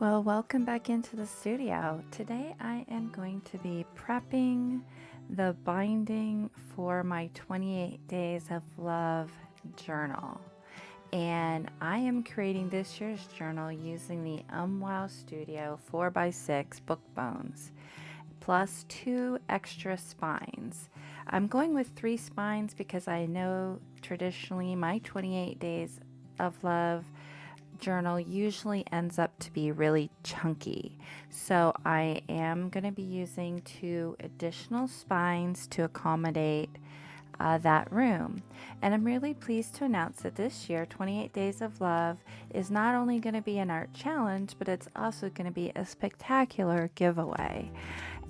Well, welcome back into the studio. Today I am going to be prepping the binding for my 28 Days of Love journal. And I am creating this year's journal using the UmWow Studio 4x6 Bookbones, plus 2 extra spines. I'm going with 3 spines because I know traditionally my 28 Days of Love journal usually ends up to be really chunky. So I am going to be using 2 additional spines to accommodate that room. And I'm really pleased to announce that this year 28 Days of Love is not only going to be an art challenge, but it's also going to be a spectacular giveaway.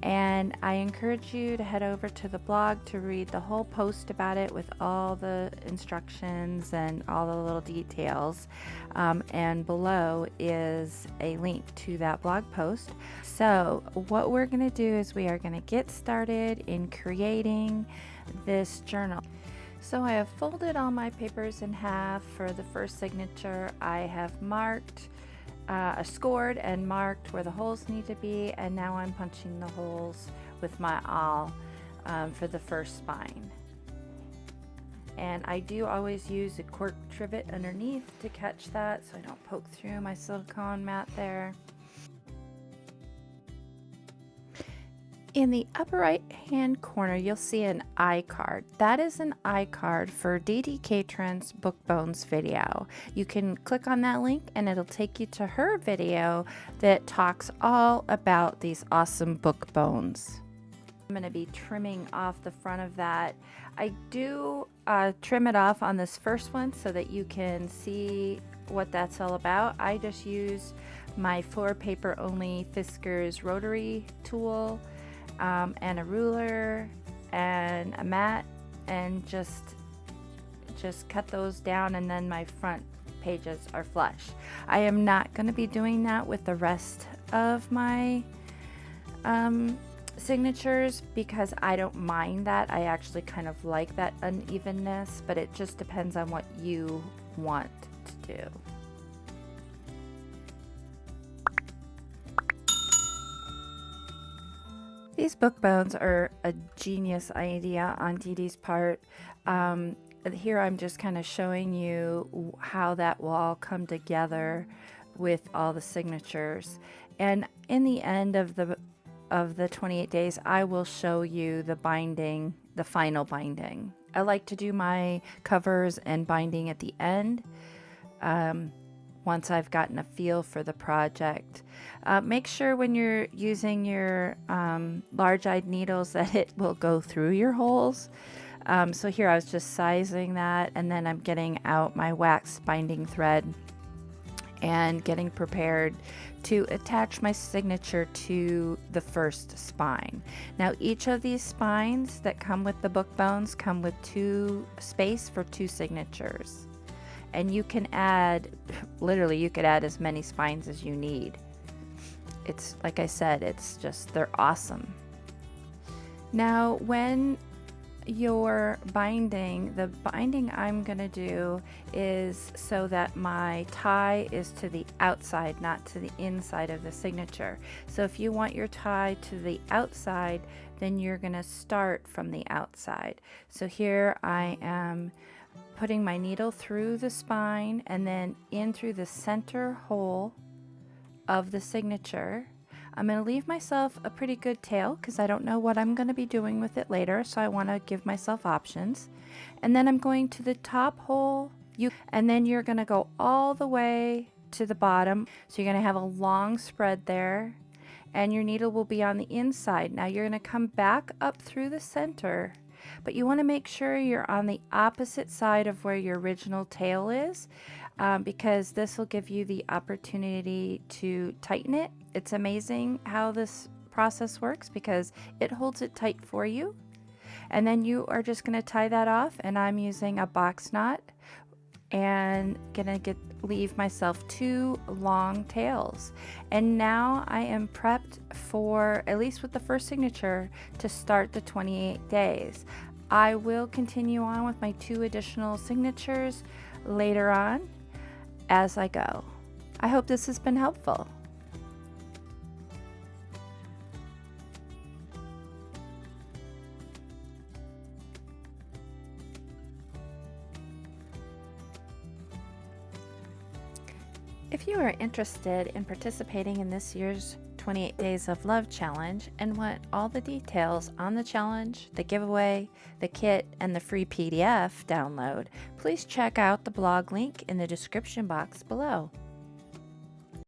And I encourage you to head over to the blog to read the whole post about it with all the instructions and all the little details. And below is a link to that blog post. So what we're going to do is we are going to get started in creating this journal. So I have folded all my papers in half for the first signature. I have marked scored and marked where the holes need to be, and now I'm punching the holes with my awl for the first spine. And I do always use a Cork trivet underneath to catch that so I don't poke through my silicone mat there. In the upper right hand corner, you'll see an iCard. That is an iCard for Dee Catron's Bookbones video. You can click on that link and it'll take you to her video that talks all about these awesome book bones. I'm going to be trimming off the front of that. I do trim it off on this first one so that you can see what that's all about. I just use my 4 paper only Fiskars Rotary tool. And a ruler and a mat, and just cut those down, and then my front pages are flush. I am not going to be doing that with the rest of my signatures because I don't mind that. I actually kind of like that unevenness, but it just depends on what you want to do. These book bones are a genius idea on Dee Dee's part. Here I'm just kind of showing you how that will all come together with all the signatures. And in the end of the 28 days, I will show you the binding, the final binding. I like to do my covers and binding at the end. Once I've gotten a feel for the project. Make sure when you're using your large-eyed needles that it will go through your holes. So here I was just sizing that, and then I'm getting out my wax binding thread and getting prepared to attach my signature to the first spine. Now each of these spines that come with the book bones come with space for 2 signatures. And you can add, literally you could add as many spines as you need. It's like I said, it's just, they're awesome. Now when you're binding, the binding I'm gonna do is so that my tie is to the outside, not to the inside of the signature. So if you want your tie to the outside, then you're gonna start from the outside. So here I am putting my needle through the spine and then in through the center hole of the signature. I'm going to leave myself a pretty good tail because I don't know what I'm going to be doing with it later, so I want to give myself options. And then I'm going to the top hole, and then you're going to go all the way to the bottom. So you're going to have a long spread there, and your needle will be on the inside. Now you're going to come back up through the center, but you want to make sure you're on the opposite side of where your original tail is, because this will give you the opportunity to tighten it. It's amazing how this process works because it holds it tight for you. And then you are just going to tie that off, and I'm using a box knot and gonna leave myself 2 long tails. And now I am prepped for, at least with the first signature, to start the 28 days. I will continue on with my 2 additional signatures later on as I go. I hope this has been helpful. If you are interested in participating in this year's 28 Days of Love Challenge and want all the details on the challenge, the giveaway, the kit, and the free PDF download, please check out the blog link in the description box below.